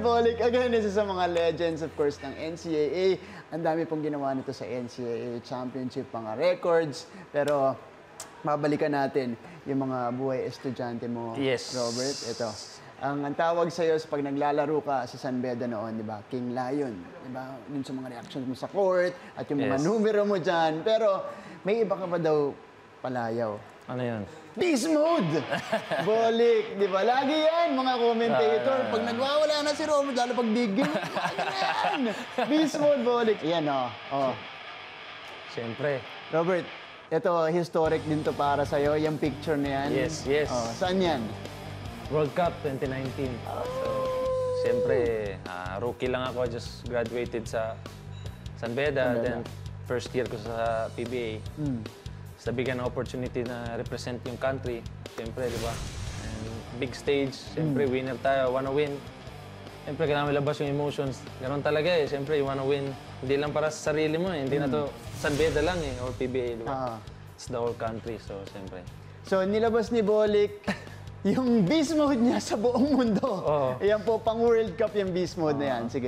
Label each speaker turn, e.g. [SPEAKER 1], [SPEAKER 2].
[SPEAKER 1] Bolik, again, isa sa mga legends, of course, ng NCAA. Ang dami pong ginawa nito sa NCAA Championship, mga records. Pero, babalikan natin yung mga buhay estudyante mo,
[SPEAKER 2] Yes.
[SPEAKER 1] Robert. Ito. Ang tawag sa'yo sa pag naglalaro ka sa San Beda noon, di ba? King Lion. Di ba? Yun sa mga reactions mo sa court at yung mga
[SPEAKER 2] Yes.
[SPEAKER 1] numero mo dyan. Pero, may iba ka pa daw palayaw.
[SPEAKER 2] Ano yun?
[SPEAKER 1] Beast mode! Bolik, di ba? Lagi yan, mga commentator. Pag nagwawala na si Robert, lalo pag big game, lagi na yan. Beast mode, Bolik. Yan, oh.
[SPEAKER 2] Siyempre.
[SPEAKER 1] Robert, ito, historic din to para sa'yo. Yung picture na yan.
[SPEAKER 2] Yes, yes.
[SPEAKER 1] Oh, saan yan?
[SPEAKER 2] World Cup 2019. So, siyempre, rookie lang ako. Just graduated sa San Beda. Then, first year ko sa PBA. Nabigyan ng opportunity na represent yung country. Siyempre, di ba? And big stage. Siyempre, winner tayo. Wanna win. Siyempre, kailangan ilabas yung emotions. Ganon talaga eh. Siyempre, you wanna win. Hindi lang para sa sarili mo eh. Hindi na to San Beda lang eh. Or PBA, di ba? It's the whole country. So, siyempre.
[SPEAKER 1] So, nilabas ni Bolik yung beast mode niya sa buong mundo. Ayan po, pang World Cup yung beast mode na yan. Sige.